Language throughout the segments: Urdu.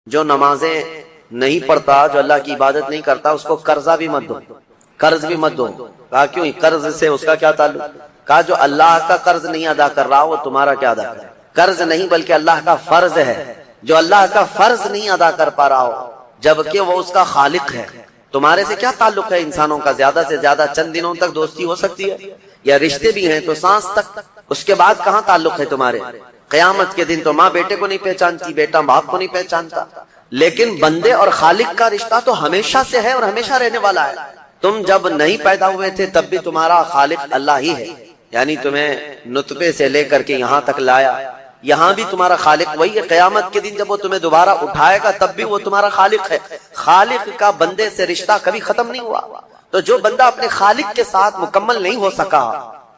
جو نمازیں نہیں پڑھتا، جو اللہ کی عبادت نہیں کرتا، اس کو قرضہ بھی مت دو، قرض بھی مت دو۔ کہا کیوں؟ قرض سے اس کا کیا تعلق؟ کہا جو اللہ کا قرض نہیں ادا کر رہا وہ تمہارا کیا ادا کرے؟ قرض نہیں بلکہ اللہ کا فرض ہے، جو اللہ کا فرض نہیں ادا کر پا رہا ہو جبکہ وہ اس کا خالق ہے، تمہارے سے کیا تعلق ہے؟ انسانوں کا زیادہ سے زیادہ چند دنوں تک دوستی ہو سکتی ہے، یا رشتے بھی ہیں تو سانس تک، اس کے بعد کہاں تعلق ہے تمہارے؟ قیامت کے دن تو ماں بیٹے کو نہیں پہچانتی، بیٹا باپ کو نہیں پہچانتا، لیکن بندے اور خالق کا رشتہ تو ہمیشہ سے ہے اور ہمیشہ رہنے والا ہے۔ تم جب نہیں پیدا ہوئے تھے تب بھی تمہارا خالق اللہ ہی ہے، یعنی تمہیں نطفے سے لے کر کے یہاں تک لایا، یہاں بھی تمہارا خالق وہی ہے۔ قیامت کے دن جب وہ تمہیں دوبارہ اٹھائے گا تب بھی وہ تمہارا خالق ہے۔ خالق کا بندے سے رشتہ کبھی ختم نہیں ہوا، تو جو بندہ اپنے خالق کے ساتھ مکمل نہیں ہو سکا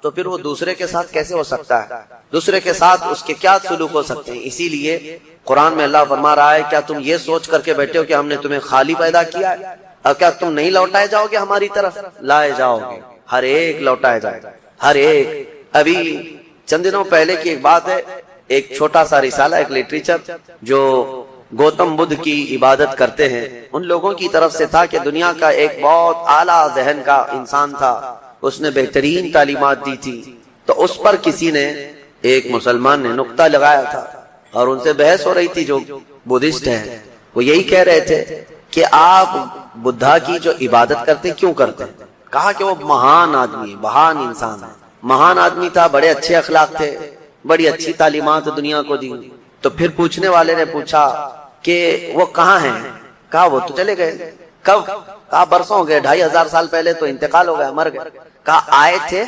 تو پھر وہ دوسرے کے ساتھ کیسے ہو سکتا ہے؟ دوسرے کے ساتھ اس کے کیا سلوک ہو سکتے ہیں؟ اسی لیے قرآن میں اللہ فرما رہا ہے کیا تم یہ سوچ کر کے بیٹھے ہو کہ ہم نے تمہیں خالی پیدا کیا ہے اور کیا تم نہیں لوٹائے جاؤ گے؟ ہماری طرف لائے جاؤ گے، ہر ایک لوٹائے جائے گا، ہر ایک۔ ابھی چند دنوں پہلے کی ایک بات ہے، ایک چھوٹا سا رسالہ، ایک لٹریچر جو گوتم بدھ کی عبادت کرتے ہیں ان لوگوں کی طرف سے تھا کہ دنیا کا ایک بہت اعلیٰ ذہن کا انسان تھا، اس نے بہترین تعلیمات دی تھی، تو اس پر کسی نے، ایک مسلمان نے نقطہ لگایا تھا اور ان سے بحث ہو رہی تھی، جو بدھسٹ ہیں وہ یہی کہہ رہے تھے کہ آپ بدھا کی جو عبادت کرتے کیوں کرتے ہیں؟ کہا کہ وہ مہان آدمی، مہان انسان ہے، مہان آدمی تھا، بڑے اچھے اخلاق تھے، بڑی اچھی تعلیمات دنیا کو دی۔ تو پھر پوچھنے والے نے پوچھا کہ وہ کہاں ہیں؟ کہا وہ تو چلے گئے۔ کب؟ کہا برسوں ہو گئے، 2500 سال پہلے تو انتقال ہو گیا، مر گئے۔ کہا آئے تھے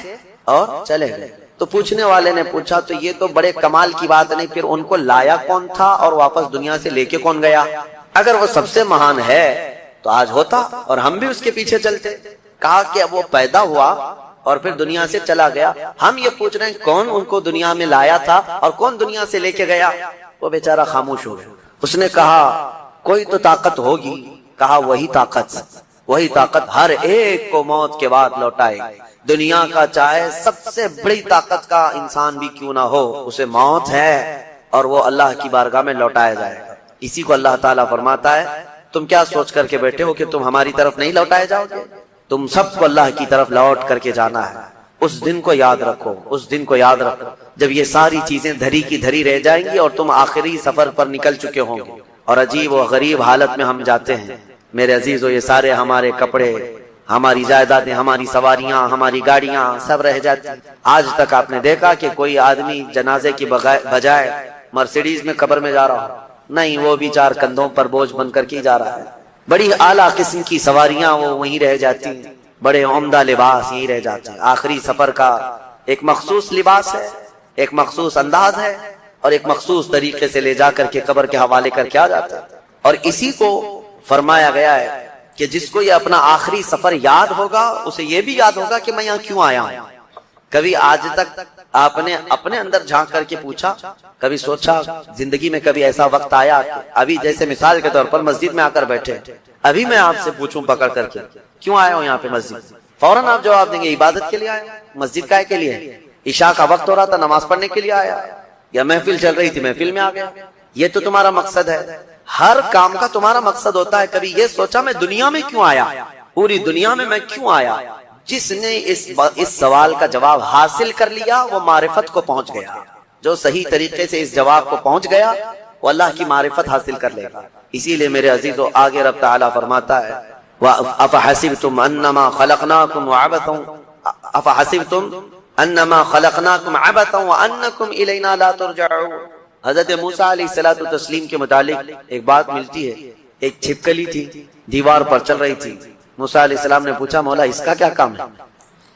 اور چلے گئے۔ تو پوچھنے والے نے پوچھا تو یہ تو بڑے کمال کی بات نہیں، پھر ان کو لایا کون تھا اور واپس دنیا سے لے کے کون گیا؟ اگر وہ سب سے مہان ہے تو آج ہوتا اور ہم بھی اس کے پیچھے چلتے۔ کہا کہ وہ پیدا ہوا اور پھر دنیا سے چلا گیا، ہم یہ پوچھ رہے ہیں کون ان کو دنیا میں لایا تھا اور کون دنیا سے لے کے گیا؟ وہ بیچارہ خاموش ہو گیا۔ اس نے کہا کوئی تو طاقت ہوگی۔ کہا وہی طاقت ہر ایک کو موت کے بعد لوٹائے۔ دنیا کا چاہے سب سے بڑی طاقت کا انسان بھی کیوں نہ ہو، اسے موت ہے اور وہ اللہ کی بارگاہ میں لوٹایا جائے گا۔ اسی کو اللہ تعالیٰ فرماتا ہے تم کیا سوچ کر کے بیٹھے ہو کہ تم ہماری طرف نہیں لوٹائے جاؤ گے؟ تم سب کو اللہ کی طرف لوٹ کر کے جانا ہے۔ اس دن کو یاد رکھو، اس دن کو یاد رکھو جب یہ ساری چیزیں دھری کی دھری رہ جائیں گی اور تم آخری سفر پر نکل چکے ہوں گے، اور عجیب و غریب حالت میں ہم جاتے ہیں۔ میرے عزیزو، یہ سارے ہمارے کپڑے، ہماری جائیدادیں، ہماری سواریاں، ہماری گاڑیاں سب رہ جاتی۔ آج تک آپ نے دیکھا کہ کوئی آدمی جنازے کی بجائے مرسیڈیز میں قبر میں جا رہا ہو؟ نہیں، وہ بھی 4 کندھوں پر بوجھ بن کر کے جا رہا ہے۔ بڑی اعلیٰ قسم کی سواریاں وہ وہیں رہ جاتی ہیں، بڑے عمدہ لباس یہیں رہ جاتے ہیں۔ آخری سفر کا ایک مخصوص لباس ہے، ایک مخصوص انداز ہے اور ایک مخصوص طریقے سے لے جا کر کے قبر کے حوالے کر کے آ جاتا ہے۔ اور اسی کو فرمایا گیا ہے کہ جس کو یہ اپنا آخری سفر یاد ہوگا اسے یہ بھی یاد ہوگا کہ میں یہاں کیوں آیا ہوں۔ کبھی آج تک آپ نے اپنے اندر جھانک کر کے پوچھا، کبھی سوچا زندگی میں کبھی ایسا وقت آیا کہ ابھی جیسے مثال کے طور پر مسجد میں آ کر بیٹھے، ابھی میں آپ سے پوچھوں پکڑ کر کے کیوں آیا ہوں یہاں پہ مسجد، فوراً آپ جواب دیں گے عبادت کے لیے آیا۔ مسجد کائے کے لیے؟ عشاء کا وقت ہو رہا تھا، نماز پڑھنے کے لیے آیا، یا محفل چل رہی تھی محفل میں آ گیا۔ یہ تو تمہارا مقصد ہے، ہر کام کا تمہارا مقصد ہوتا ہے۔ کبھی یہ سوچا میں دنیا میں کیوں آیا، پوری دنیا میں میں کیوں آیا؟ جس نے اس سوال کا جواب حاصل کر لیا وہ معرفت کو پہنچ گیا۔ جو صحیح طریقے سے اس جواب کو پہنچ گیا وہ اللہ کی معرفت حاصل کر لے گا۔ اسی لیے میرے عزیزو، آگے رب تعالیٰ فرماتا ہے أَفَحَسِبْتُمْ أَنَّمَا خَلَقْنَاكُمْ عَبَثًا وَأَنَّكُمْ إِلَيْنَا لَا تُرْجَعُونَ۔ حضرت موسیٰ علیہ الصلوۃ والتسلیم کے متعلق ایک بات ملتی ہے، ایک چھپکلی تھی دیوار پر چل رہی تھی۔ موسیٰ علیہ السلام نے پوچھا مولا اس کا کیا کام ہے،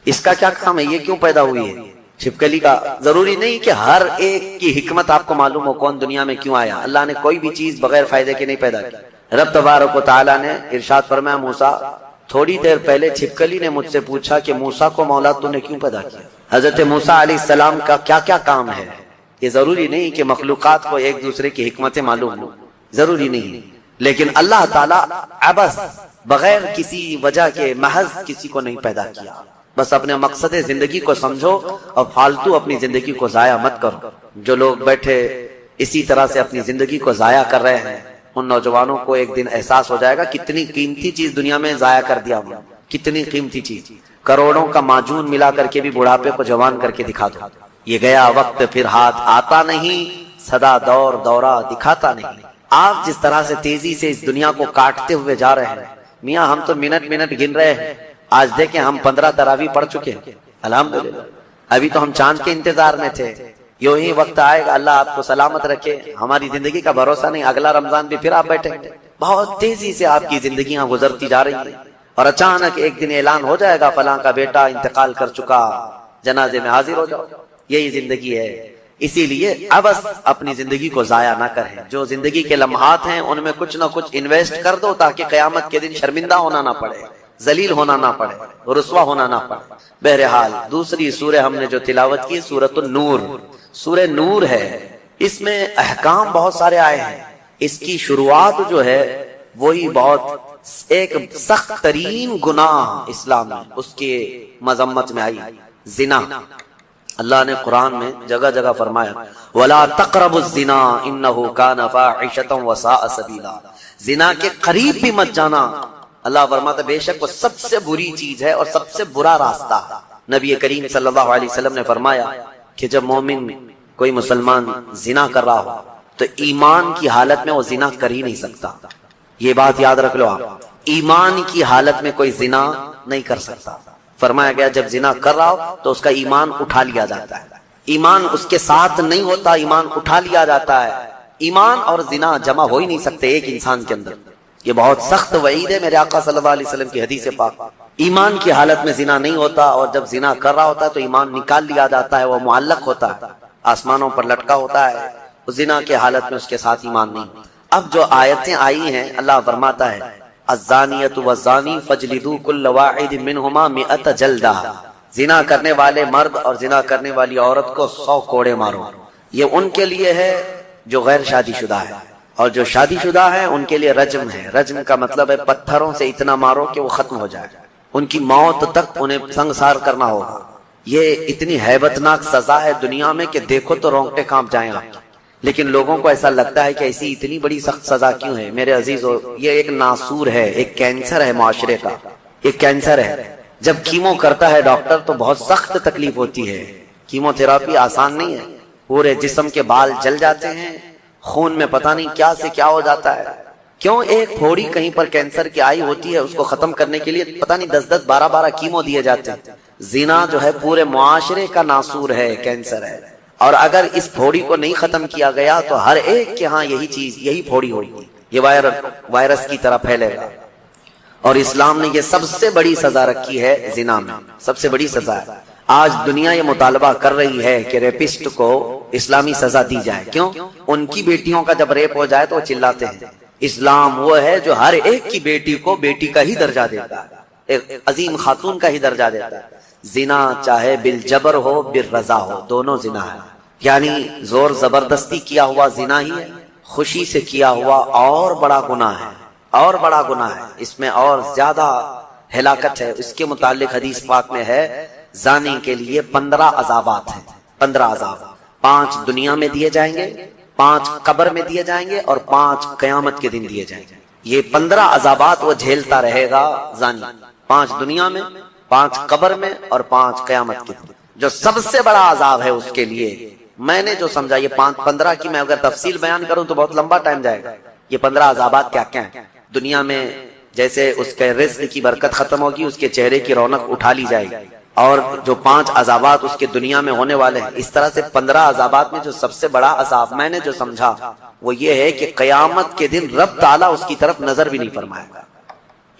اس کا کیا کام ہے، یہ کیوں پیدا ہوئی ہے چھپکلی کا؟ ضروری نہیں کہ ہر ایک کی حکمت آپ کو معلوم ہو کون دنیا میں کیوں آیا۔ اللہ نے کوئی بھی چیز بغیر فائدے کے نہیں پیدا کی۔ رب تبارک و تعالیٰ نے ارشاد فرمایا موسیٰ تھوڑی دیر پہلے چھپکلی نے مجھ سے پوچھا کہ موسیٰ کو مولا تو نے کیوں پیدا کیا؟ حضرت موسیٰ علیہ السلام کا کیا کیا کام ہے؟ یہ ضروری نہیں کہ مخلوقات کو ایک دوسرے کی حکمتیں معلوم ہوں، ضروری نہیں، لیکن اللہ تعالیٰ عبث بغیر کسی وجہ کے محض کسی کو نہیں پیدا کیا۔ بس اپنے مقصد زندگی کو سمجھو اور فالتو اپنی زندگی کو ضائع مت کرو۔ جو لوگ بیٹھے اسی طرح سے اپنی زندگی کو ضائع کر رہے ہیں، ان نوجوانوں کو ایک دن احساس ہو جائے گا کتنی قیمتی چیز دنیا میں ضائع کر دیا ہم نے، کتنی قیمتی چیز، کروڑوں کا معجون ملا کر کے بھی بڑھاپے کو جوان کر کے دکھا دو، یہ گیا وقت پھر ہاتھ آتا نہیں، سدا دور دورہ دکھاتا نہیں۔ آپ جس طرح سے تیزی سے اس دنیا کو کاٹتے ہوئے جا رہے ہیں، میاں ہم تو منٹ منٹ گن رہے ہیں، آج دیکھیں ہم 15 تراویح پڑھ چکے ہیں الحمدللہ، ابھی تو ہم چاند کے انتظار میں تھے، یوں ہی وقت آئے گا، اللہ آپ کو سلامت رکھے، ہماری زندگی کا بھروسہ نہیں، اگلا رمضان بھی پھر آپ بیٹھے، بہت تیزی سے آپ کی زندگیاں گزرتی جا رہی ہیں، اور اچانک ایک دن اعلان ہو جائے گا فلاں کا بیٹا انتقال کر چکا، جنازے میں حاضر ہو جاؤ، یہی زندگی ہے۔ اسی لیے ابس اپنی زندگی کو ضائع نہ کریں، جو زندگی کے لمحات ہیں ان میں کچھ نہ کچھ انویسٹ کر دو تاکہ قیامت کے دن شرمندہ ہونا نہ پڑے، ذلیل ہونا نہ پڑے، رسوا ہونا نہ پڑے۔ بہرحال دوسری سورہ ہم نے جو تلاوت کی سورۃ النور، سورہ نور ہے، اس میں احکام بہت سارے آئے ہیں، اس کی شروعات جو ہے وہی بہت ایک سخت ترین گناہ اسلام میں اس کے مذمت میں آئی، زنا۔ اللہ نے قرآن میں جگہ جگہ فرمایا وَلَا تَقْرَبُوا الزِّنَا إِنَّهُ كَانَ فَاحِشَةً وَسَاءَ سَبِيلًا، زنا کے قریب بھی مت جانا، اللہ فرماتا بے شک وہ سب سے بری چیز ہے اور سب سے برا راستہ۔ نبی کریم صلی اللہ علیہ وسلم نے فرمایا کہ جب مومن کوئی مسلمان زنا کر رہا ہو تو ایمان کی حالت میں وہ زنا کر ہی نہیں سکتا، یہ بات یاد رکھ لو آپ، ایمان کی حالت میں کوئی زنا نہیں کر سکتا۔ فرمایا گیا جب زنا کر رہا ہو تو اس کا ایمان اٹھا لیا جاتا ہے، ایمان اس کے ساتھ نہیں ہوتا، ایمان اٹھا لیا جاتا ہے، ایمان اور زنا جمع ہو ہی نہیں سکتے ایک انسان کے اندر، یہ بہت سخت وعید ہے میرے آقا صلی اللہ علیہ وسلم کی حدیث پاک۔ ایمان کی حالت میں زنا نہیں ہوتا، اور جب زنا کر رہا ہوتا ہے تو ایمان نکال لیا جاتا ہے، وہ معلق ہوتا ہے، آسمانوں پر لٹکا ہوتا ہے، زنا کی حالت میں اس کے ساتھ ایمان نہیں۔ اب جو آیتیں آئی ہیں اللہ فرماتا ہے الزانیۃ والزانی فاجلدوا کل واحد منہما 100 جلدہ، زنا کرنے والے مرد اور زنا کرنے والی عورت کو 100 کوڑے مارو۔ یہ ان کے لیے ہے جو غیر شادی شدہ ہے، اور جو شادی شدہ ہے ان کے لیے رجم ہے۔ رجم کا مطلب ہے پتھروں سے اتنا مارو کہ وہ ختم ہو جائے، ان کی موت تک انہیں سنگسار کرنا ہوگا۔ یہ اتنی ہیبتناک سزا ہے دنیا میں کہ دیکھو تو رونگٹے کانپ جائیں آپ، لیکن لوگوں کو ایسا لگتا ہے کہ ایسی اتنی بڑی سخت سزا کیوں ہے؟ میرے عزیزو، یہ ایک ناسور ہے، ایک کینسر ہے معاشرے کا، ایک کینسر ہے۔ جب کیمو کرتا ہے ڈاکٹر تو بہت سخت تکلیف ہوتی ہے، کیمو تھراپی آسان نہیں ہے، پورے جسم کے بال جل جاتے ہیں، خون میں پتہ نہیں کیا سے کیا ہو جاتا ہے۔ کیوں؟ ایک پھوڑی کہیں پر کینسر کی آئی ہوتی ہے، اس کو ختم کرنے کے لیے پتہ نہیں 10 12 کیمو دیے جاتے ہیں۔ زنا جو ہے پورے معاشرے کا ناسور ہے، کینسر ہے، اور اگر اس پھوڑی کو نہیں ختم کیا گیا تو ہر ایک کے ہاں یہی چیز، یہی پھوڑی ہوگی، یہ وائرس کی طرح پھیلے گا۔ اور اسلام نے یہ سب سے بڑی سزا رکھی ہے زنا میں، سب سے بڑی سزا ہے۔ آج دنیا یہ مطالبہ کر رہی ہے کہ ریپسٹ کو اسلامی سزا دی جائے۔ کیوں؟ ان کی بیٹیوں کا جب ریپ ہو جائے تو وہ چلاتے ہیں۔ اسلام وہ ہے جو ہر ایک کی بیٹی کو بیٹی کا ہی درجہ دیتا ہے، ایک عظیم خاتون کا ہی درجہ دیتا ہے۔ زنا چاہے بالجبر ہو بالرضا ہو، دونوں زنا ہے، یعنی زور زبردستی کیا ہوا زنا ہی ہے، خوشی سے کیا ہوا اور بڑا گناہ ہے، اور بڑا گناہ ہے، اس میں اور زیادہ ہلاکت ہے۔ اس کے متعلق حدیث پاک میں ہے زانی کے لیے 15 عذابات ہیں، 15 عذاب، 5 دنیا میں دیے جائیں گے، 5 قبر میں دیے جائیں گے، اور 5 قیامت کے دن دیے جائیں گے۔ یہ 15 عذابات وہ جھیلتا رہے گا زانی، 5 دنیا میں، 5 قبر میں، اور 5 قیامت کے دن۔ جو سب سے بڑا عذاب ہے اس کے لیے، میں نے جو سمجھا، یہ 15 کی میں اگر تفصیل بیان کروں تو بہت لمبا ٹائم جائے گا۔ یہ 15 عذابات کیا کیا ہیں؟ دنیا میں جیسے اس کے رزق کی برکت ختم ہوگی، اس کے چہرے کی رونق اٹھا لی جائے گی، اور جو 5 عذابات اس کے دنیا میں ہونے والے ہیں، اس طرح سے 15 عذابات میں جو سب سے بڑا عذاب میں نے جو سمجھا وہ یہ ہے کہ قیامت کے دن رب تعالیٰ اس کی طرف نظر بھی نہیں فرمائے گا۔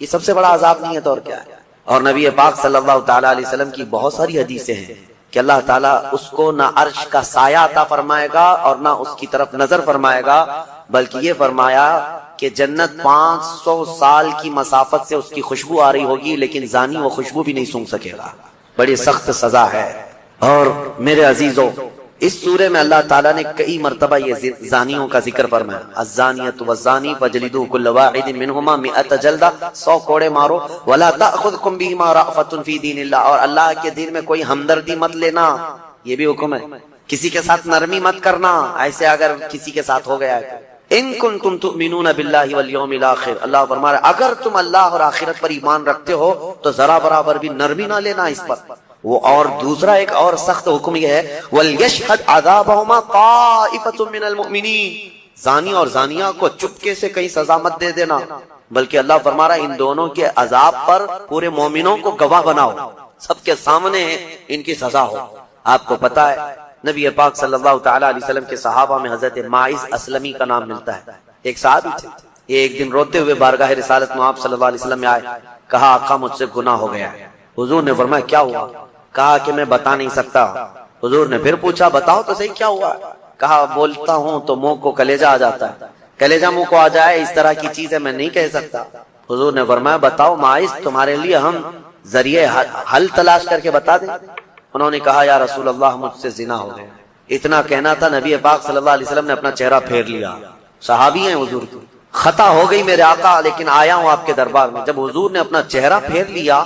یہ سب سے بڑا عذاب نہیں ہے تو اور کیا ہے؟ اور نبی پاک صلی اللہ تعالیٰ علیہ وسلم کی بہت ساری حدیثیں ہیں کہ اللہ تعالیٰ اس کو نہ عرش کا سایہ عطا فرمائے گا اور نہ اس کی طرف نظر فرمائے گا، بلکہ یہ فرمایا کہ جنت 500 سال کی مسافت سے اس کی خوشبو آ رہی ہوگی، لیکن زانی وہ خوشبو بھی نہیں سونگھ سکے گا۔ بڑی سخت سزا ہے۔ اور میرے عزیزو، اس سورے میں اللہ تعالیٰ نے کئی مرتبہ یہ زانیوں کا ذکر فرمایا، الزانیۃ والزانی فاجلدوا کل واحد منہما 100 جلدہ، 100 کوڑے مارو، ولا تأخذکم بہما رأفۃ فی دین اللہ، اور اللہ کے دین میں کوئی ہمدردی مت لینا، یہ بھی حکم ہے۔ کسی کے ساتھ نرمی مت کرنا، ایسے اگر کسی کے ساتھ ہو گیا ہے ان کنتم تؤمنون باللہ والیوم الاخر، اللہ فرما رہا ہے اگر تم اللہ اور آخرت پر ایمان رکھتے ہو تو ذرا برابر بھی نرمی نہ لینا اس پر۔ وہ اور دوسرا ایک اور سخت حکم یہ ہے وَلْيَشْهَدْ عَذَابَهُمَا طَائِفَةٌ مِّنَ الْمُؤْمِنِينَ، زانی اور زانیہ کو چپکے سے کہیں سزا مت دے دینا، بلکہ اللہ فرما رہا ہے ان دونوں کے عذاب پر پورے مومنوں کو گواہ بناؤ، سب کے سامنے ان کی سزا ہو۔ آپ کو پتا ہے نبی پاک صلی اللہ تعالی علیہ وسلم کے صحابہ میں حضرت ماعز اسلمی کا نام ملتا ہے، ایک صحابی تھے، یہ ایک دن روتے ہوئے بارگاہ رسالت میں آپ صلی اللہ علیہ وسلم میں آئے، کہا آقا مجھ سے گناہ ہو گیا ہے۔ حضور نے فرمایا کیا ہوا؟ کہا کہ میں بتا نہیں سکتا۔ حضور نے پھر پوچھا بتاؤ تو صحیح کیا ہوا؟ کہا بولتا ہوں تو منہ کو کلیجہ آ جاتا ہے، کلیجہ منہ کو آ جائے اس طرح کی چیز ہے میں نہیں کہہ سکتا۔ حضور نے فرمایا بتاؤ ماعز تمہارے لیے ہم ذریعے حل تلاش کر کے بتا دیں؟ انہوں نے کہا یا رسول اللہ مجھ سے زنا ہو گیا۔ اتنا کہنا تھا نبی پاک صلی اللہ علیہ وسلم نے اپنا چہرہ پھیر لیا، صحابی ہیں حضور کی، خطا ہو گئی میرے آقا لیکن آیا ہوں آپ کے دربار میں۔ جب حضور نے اپنا چہرہ پھیر لیا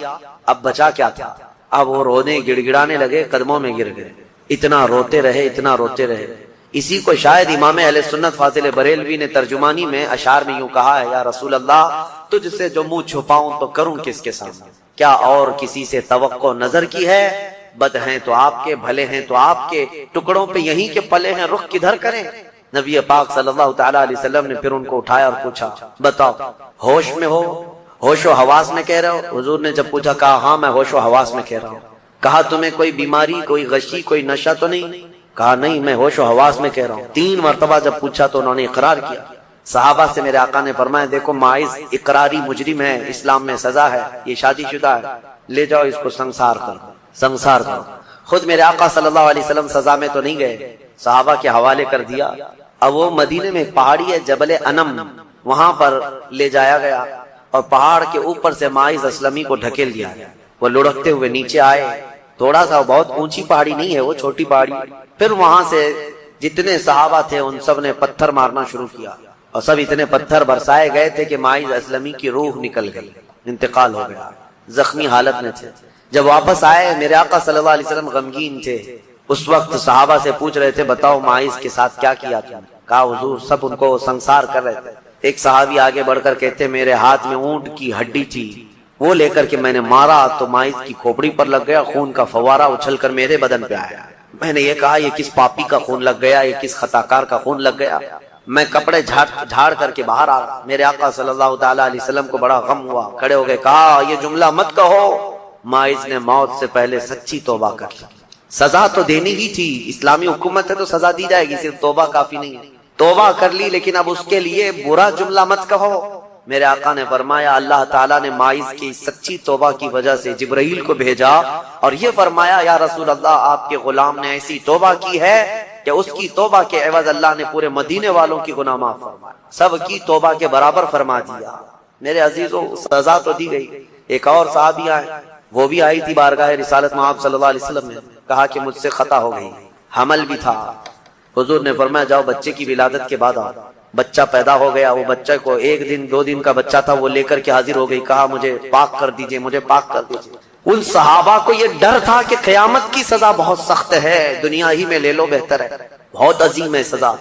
اب بچا کیا تھا؟ اب وہ رونے گڑ گڑانے لگے، قدموں میں گر گئے، اتنا روتے رہے اتنا روتے رہے۔ اسی کو شاید امام اہل سنت فاضل بریلوی نے ترجمانی میں اشعار میں یوں کہا ہے یا رسول اللہ تجھ سے جو منہ چھپاؤں تو کروں کس کے سامنے، کیا اور کسی سے توقع نظر کی ہے؟ بد ہیں تو آپ کے، بھلے ہیں تو آپ کے، ٹکڑوں پہ یہیں کے پلے ہیں، رخ کدھر کریں؟ نبی پاک صلی اللہ تعالی علیہ وسلم نے پھر ان کو اٹھایا اور پوچھا بتاؤ ہوش میں ہو، ہوش و حواس میں کہہ رہے ہو؟ حضور نے جب پوچھا کہا ہاں میں ہوش و حواس میں کہہ رہا ہوں۔ کہا تمہیں کوئی بیماری، کوئی غشی، کوئی نشہ تو نہیں؟ کہا نہیں میں ہوش و حواس میں کہہ رہا ہوں۔ 3 مرتبہ جب پوچھا تو انہوں نے اقرار کیا۔ صحابہ سے میرے آقا نے فرمایا دیکھو ماعز اقراری مجرم ہے، اسلام میں سزا ہے، یہ شادی شدہ ہے، لے جاؤ اس کو سنسار کرو، سنسار کرو۔ خود میرے آقا صلی اللہ علیہ وسلم سزا میں تو نہیں گئے، صحابہ کے حوالے کر دیا۔ اب وہ مدینے میں ایک پہاڑی ہے جبل انم، وہاں پر لے جایا گیا اور پہاڑ کے اوپر سے ماعز اسلمی کو ڈھکیل دیا گیا۔ وہ لڑکتے ہوئے نیچے آئے، تھوڑا سا بہت اونچی پہاڑی نہیں ہے وہ، چھوٹی پہاڑی۔ پھر وہاں سے جتنے صحابہ تھے ان سب نے پتھر مارنا شروع کیا اور سب اتنے پتھر برسائے گئے تھے کہ ماعز اسلمی کی روح نکل گئی، انتقال ہو گیا، زخمی حالت میں تھے۔ جب واپس آئے میرے آقا صلی اللہ علیہ وسلم غمگین تھے۔ اس وقت صحابہ سے پوچھ رہے تھے بتاؤ ماعز کے ساتھ کیا کیا تھا؟ کہا حضور سب ان کو سنسار کر رہے تھے۔ ایک صحابی آگے بڑھ کر کہتے میرے ہاتھ میں اونٹ کی ہڈی تھی، وہ لے کر کے میں نے مارا تو ماعز کی کھوپڑی پر لگ گیا، خون کا فوارہ اچھل کر میرے بدن پہ آیا۔ میں نے یہ کہا یہ کس پاپی کا خون لگ گیا، یہ کس خطاکار کا خون لگ گیا؟ میں کپڑے جھاڑ کر کے باہر آ گیا۔ میرے آقا صلی اللہ تعالی علیہ وسلم کو بڑا غم ہوا، کھڑے ہو گئے، کہا یہ جملہ مت کہو، ماعز نے موت سے پہلے سچی توبہ کر لی۔ سزا تو دینی ہی تھی، اسلامی حکومت ہے تو سزا دی جائے گی، صرف توبہ کافی نہیں ہے۔ توبہ کر لی لیکن اب اس کے لیے برا جملہ مت کہو۔ میرے آقا نے فرمایا اللہ تعالیٰ نے ماعز کی سچی توبہ کی وجہ سے جبرائیل کو بھیجا اور یہ فرمایا یا رسول اللہ آپ کے غلام نے ایسی توبہ کی ہے کہ اس کی توبہ کے عوض اللہ نے پورے مدینے والوں کی گناہ معاف فرمایا، سب کی توبہ کے برابر فرما دیا۔ میرے عزیزوں سزا تو دی گئی۔ ایک اور صحابی آئے، وہ بھی آئی تھی بارگاہ رسالت میں آپ صلی اللہ علیہ وسلم نے، کہا کہ مجھ سے خطا ہو گئی، حمل بھی تھا۔ حضور نے فرمایا جاؤ بچے کی ولادت کے بعد آؤ۔ بچہ پیدا ہو گیا، وہ بچہ کو 1 دن 2 دن کا بچہ تھا، وہ لے کر کے حاضر ہو گئی، کہا مجھے پاک کر دیجئے، مجھے پاک کر دیجئے۔ ان صحابہ کو یہ ڈر تھا کہ قیامت کی سزا بہت سخت ہے، دنیا ہی میں لے لو بہتر ہے، بہت عظیم ہے سزا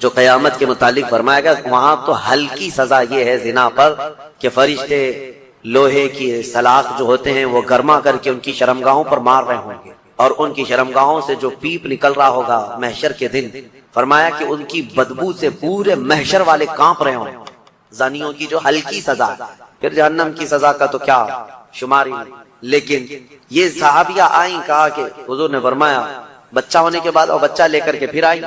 جو قیامت کے متعلق فرمایا گیا۔ وہاں تو ہلکی سزا یہ ہے زنا پر کہ فرشتے لوہے کی سلاخ جو ہوتے ہیں وہ گرما کر کے ان کی شرمگاہوں پر مار رہے ہوں گے اور ان کی شرمگاہوں سے جو پیپ نکل رہا ہوگا محشر کے دن، فرمایا کہ ان کی بدبو سے پورے محشر والے کانپ رہے ہوں گے۔ زانیوں کی جو ہلکی سزا، پھر جہنم کی سزا کا تو کیا شمار ہی نہیں۔ لیکن یہ صحابیہ آئیں، کہا کہ حضور نے فرمایا بچہ ہونے کے بعد اور بچہ لے کر کے پھر آئی۔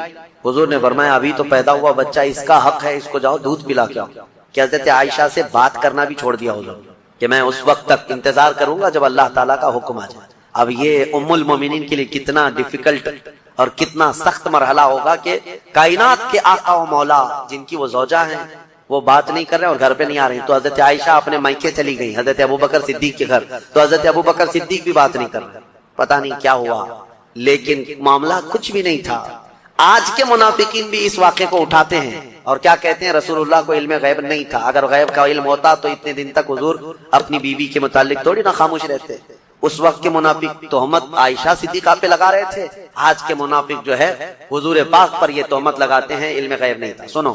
حضور نے فرمایا ابھی تو پیدا ہوا بچہ، اس کا حق ہے، اس کو جاؤ دودھ پلا کے آؤ۔ کہ حضرت عائشہ سے بات کرنا بھی چھوڑ دیا حضور کہ میں اس وقت تک انتظار کروں گا جب اللہ تعالیٰ کا حکم آ جائے۔ اب یہ ام المومنین کے لیے کتنا ڈیفیکلٹ اور کتنا سخت مرحلہ ہوگا کہ کائنات کے آقا و مولا جن کی وہ زوجہ ہیں وہ بات نہیں کر رہے اور گھر پہ نہیں آ رہے۔ تو حضرت عائشہ اپنے مائکے چلی گئی حضرت ابوبکر صدیق کے گھر، تو حضرت ابوبکر صدیق بھی بات نہیں کر رہے، پتہ نہیں کیا ہوا، لیکن معاملہ کچھ بھی نہیں تھا۔ آج کے منافقین بھی اس واقعے کو اٹھاتے ہیں اور کیا کہتے ہیں رسول اللہ کو علم غیب نہیں تھا۔ اگر غیب کا علم ہوتا تو اتنے دن تک حضور اپنی بیوی کے متعلق تھوڑی نہ خاموش رہتے۔ اس وقت کے منافق تہمت عائشہ صدیقہ پہ لگا رہے تھے، آج کے منافق جو ہے حضور پاک پر یہ تہمت لگاتے ہیں علم غیب نہیں تھا۔ سنو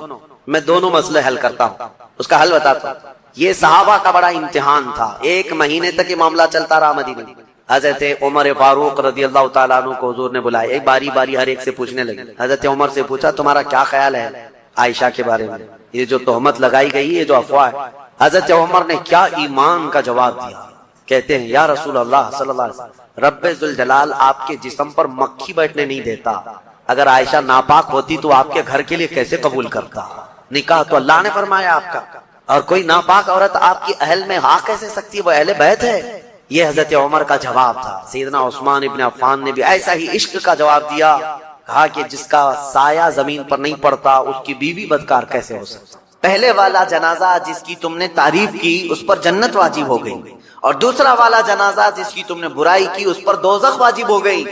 میں دونوں مسئلے حل کرتا ہوں، اس کا حل بتاتا ہوں۔ یہ صحابہ کا بڑا امتحان تھا، 1 مہینے تک یہ معاملہ چلتا رہا مدینے میں۔ حضرت عمر فاروق رضی اللہ تعالیٰ عنہ کو حضور نے بلایا، ایک باری باری ہر ایک سے پوچھنے لگے۔ حضرت عمر سے پوچھا تمہارا کیا خیال ہے عائشہ کے بارے میں، یہ جو تہمت لگائی گئی ہے، جو افواہ ہے۔ حضرت عمر نے کیا ایمان کا جواب دیا، کہتے ہیں یا رسول اللہ صلی اللہ علیہ وسلم، رب ذوالجلال آپ کے جسم پر مکھی بیٹھنے نہیں دیتا، اگر عائشہ ناپاک ہوتی تو آپ کے گھر کے لیے کیسے قبول کرتا؟ نکاح تو اللہ نے فرمایا آپ کا، اور کوئی ناپاک عورت آپ کی اہل میں آ کیسے سکتی ہے، وہ اہل بیت ہے۔ یہ حضرت عمر کا جواب تھا۔ سیدنا عثمان ابن عفان نے بھی ایسا ہی عشق کا جواب دیا، کہا کہ جس کا سایہ زمین پر نہیں پڑتا اس کی بیوی بدکار کیسے ہو سکتا؟ پہلے والا جنازہ جس کی تم نے تعریف کی اس پر جنت واجب ہو گئی، اور دوسرا والا جنازہ جس کی تم نے برائی کی اس پر دوزخ واجب ہو گئی،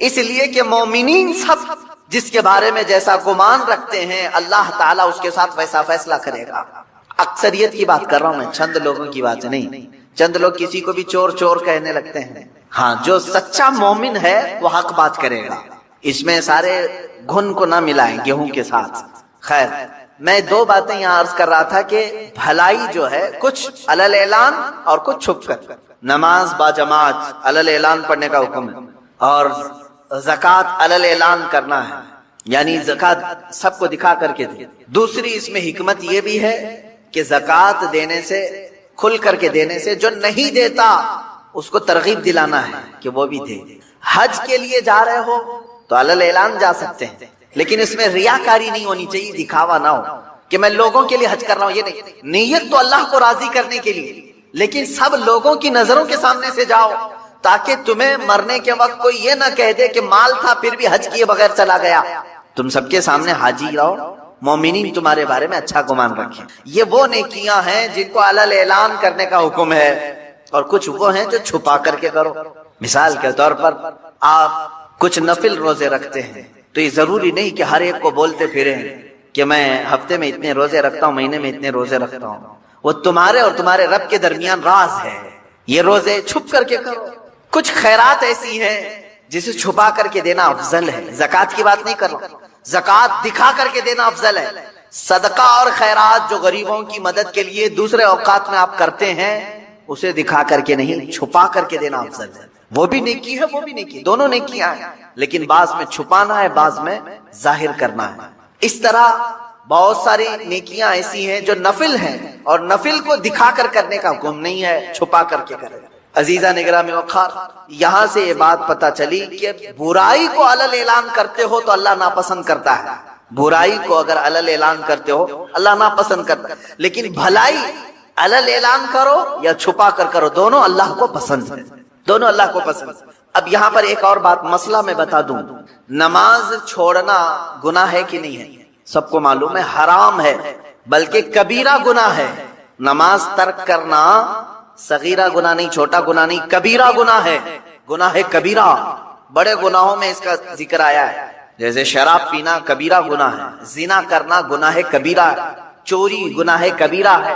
اس لیے کہ مومنین سب جس کے بارے میں جیسا گمان رکھتے ہیں اللہ تعالیٰ اس کے ساتھ ویسا فیصلہ کرے گا۔ اکثریت کی بات کر رہا ہوں میں، چند لوگوں کی بات نہیں۔ چند لوگ کسی کو بھی چور چور کہنے لگتے ہیں، ہاں جو سچا مومن ہے وہ حق بات کرے گا، اس میں سارے گھن کو نہ ملائیں گیہوں کے ساتھ۔ خیر، میں 2 باتیں یہاں عرض کر رہا تھا کہ بھلائی جو ہے کچھ علل اعلان اور کچھ چھپ کر۔ نماز با جماعت علل اعلان پڑھنے کا حکم ہے، اور زکوٰۃ علل اعلان کرنا ہے، یعنی زکوٰۃ سب کو دکھا کر کے دے۔ دوسری اس میں حکمت یہ بھی ہے کہ زکوٰۃ دینے سے، کھل کر کے دینے سے، جو نہیں دیتا اس کو ترغیب دلانا ہے کہ وہ بھی دے۔ حج کے لیے جا رہے ہو تو علل اعلان جا سکتے ہیں، لیکن اس میں ریاکاری نہیں ہونی چاہیے، دکھاوا نہ ہو کہ میں لوگوں کے لیے حج کر رہا ہوں، یہ نہیں۔ نیت تو اللہ کو راضی کرنے کے لیے، لیکن سب لوگوں کی نظروں کے سامنے سے جاؤ تاکہ تمہیں مرنے کے وقت کوئی یہ نہ کہہ دے کہ مال تھا پھر بھی حج کیے بغیر چلا گیا۔ تم سب کے سامنے حاجی رہو، مومنین تمہارے بارے میں اچھا گمان رکھیں۔ یہ وہ نیکیاں ہیں جن کو علل اعلان کرنے کا حکم ہے، اور کچھ وہ ہیں جو چھپا کر کے کرو۔ مثال کے طور پر آپ کچھ نفل روزے رکھتے ہیں تو یہ ضروری نہیں کہ ہر ایک کو بولتے پھریں کہ میں ہفتے میں اتنے روزے رکھتا ہوں، مہینے میں اتنے روزے رکھتا ہوں۔ وہ تمہارے اور تمہارے رب کے درمیان راز ہے، یہ روزے چھپ کر کے کرو۔ کچھ خیرات ایسی ہیں جسے چھپا کر کے دینا افضل ہے، زکوٰۃ کی بات نہیں کر رہا، زکوٰۃ دکھا کر کے دینا افضل ہے۔ صدقہ اور خیرات جو غریبوں کی مدد کے لیے دوسرے اوقات میں آپ کرتے ہیں اسے دکھا کر کے نہیں، چھپا کر کے دینا افضل ہے۔ وہ بھی نیکی ہے، وہ بھی نیکی، دونوں نیکیاں ہیں، لیکن بعض میں چھپانا ہے، بعض میں ظاہر کرنا ہے۔ اس طرح بہت ساری نیکیاں ایسی ہیں جو نفل ہیں، اور نفل کو دکھا کر کرنے کا حکم نہیں ہے، چھپا کر کے کرے۔ عزیزہ نگرامی وقار، یہاں سے یہ بات پتہ چلی کہ برائی کو علل اعلان کرتے ہو تو اللہ ناپسند کرتا ہے، برائی کو اگر علل اعلان کرتے ہو اللہ ناپسند کرتا ہے، لیکن بھلائی علل اعلان کرو یا چھپا کر کرو، دونوں اللہ کو پسند ہے، دونوں اللہ کو پسند۔ اب یہاں پر ایک اور بات مسئلہ میں بتا دوں، نماز چھوڑنا گناہ ہے کہ نہیں ہے؟ سب کو معلوم ہے حرام ہے، بلکہ کبیرہ گناہ ہے۔ نماز ترک کرنا صغیرہ گناہ نہیں، چھوٹا گناہ نہیں، کبیرہ گناہ ہے، گناہ کبیرہ۔ بڑے گناہوں میں اس کا ذکر آیا ہے، جیسے شراب پینا کبیرہ گناہ ہے، زنا کرنا گناہ کبیرہ ہے، چوری گناہ کبیرہ ہے۔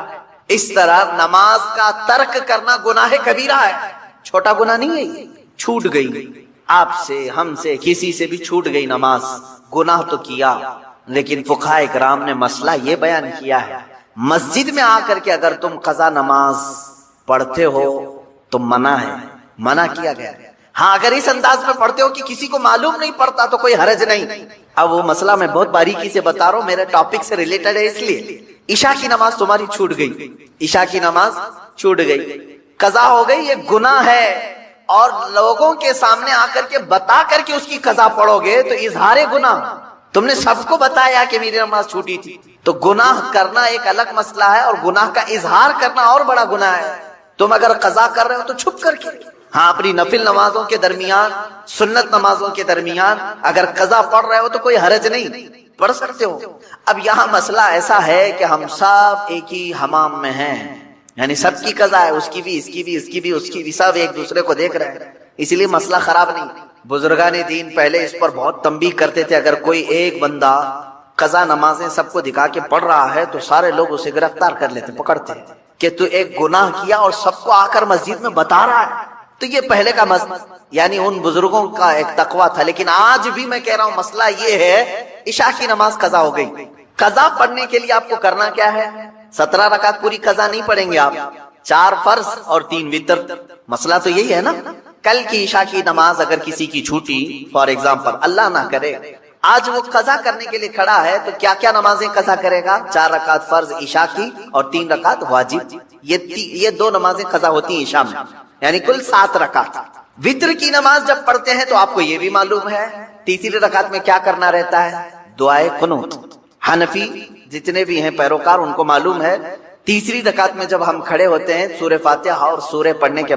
اس طرح نماز کا ترک کرنا گناہ کبیرہ ہے، چھوٹا گناہ نہیں ہے۔ چھوٹ گئی آپ سے، ہم سے، کسی سے بھی چھوٹ گئی نماز، گناہ تو کیا، لیکن فقہاء کرام نے مسئلہ یہ بیان کیا ہے، مسجد میں آ کر کے اگر تم قضا نماز پڑھتے ہو تو منع ہے، منع کیا گیا۔ ہاں اگر اس انداز میں پڑھتے ہو کہ کسی کو معلوم نہیں پڑتا تو کوئی حرج نہیں۔ اب وہ مسئلہ میں بہت باریکی سے بتا رہا ہوں، میرے ٹاپک سے ریلیٹڈ ہے، اس لیے عشاء کی نماز تمہاری چھوٹ گئی، عشاء کی نماز چھوٹ گئی، قضا ہو گئی، یہ گناہ ہے، اور لوگوں کے سامنے آ کر کے بتا کر کے اس کی قضا پڑھو گے تو اظہار گناہ، تم نے سب کو بتایا کہ میری نماز چھوٹی تھی۔ تو گناہ کرنا ایک الگ مسئلہ ہے، اور گناہ کا اظہار کرنا اور بڑا گناہ ہے۔ تم اگر قضا کر رہے ہو تو چھپ کر کے، ہاں اپنی نفل نمازوں کے درمیان، سنت نمازوں کے درمیان اگر قضا پڑھ رہے ہو تو کوئی حرج نہیں، پڑھ سکتے ہو۔ اب یہاں مسئلہ ایسا ہے کہ ہم سب ایک ہی حمام میں ہیں، یعنی سب کی قضا ہے، اس کی بھی، اس کی بھی، اس کی بھی، اس کی بھی، سب ایک دوسرے کو دیکھ رہے ہیں، اس لیے مسئلہ خراب نہیں۔ بزرگان دین پہلے اس پر بہت تنبیہ کرتے تھے، اگر کوئی ایک بندہ قضا نمازیں سب کو دکھا کے پڑھ رہا ہے تو سارے لوگ اسے گرفتار کر لیتے، پکڑتے کہ تو ایک گناہ کیا اور سب کو آ کر مسجد میں بتا رہا ہے۔ تو یہ پہلے کا مسئلہ، یعنی ان بزرگوں کا ایک تقویٰ تھا، لیکن آج بھی میں کہہ رہا ہوں مسئلہ یہ ہے، عشاء کی نماز قضا ہو گئی، قضا پڑھنے کے لیے آپ کو کرنا کیا ہے؟ 17 رکعت پوری قضا نہیں پڑھیں گے آپ، 4 فرض اور 3 وتر. مسئلہ تو یہی ہے نا. کل کی عشاء کی نماز اگر کسی کی چھوٹی فار ایگزامپل، اللہ نہ کرے آج وہ قضا کرنے کے لیے کھڑا ہے، تو کیا کیا نمازیں قضا کرے گا؟ 4 رکعت فرض عشاء کی اور 3 رکعت واجب. یہ 2 نمازیں قضا ہوتی ہیں عشاء میں، یعنی کل 7 رکعت. وتر کی نماز جب پڑھتے ہیں تو آپ کو یہ بھی معلوم ہے تیسری رکعت میں کیا کرنا رہتا ہے؟ دعائے قنوت. حنفی جتنے بھی ہیں پیروکار ان کو معلوم ہے تیسری رکعت میں جب ہم کھڑے ہوتے ہیں سورہ فاتحہ اور سورہ پڑھنے کے بعد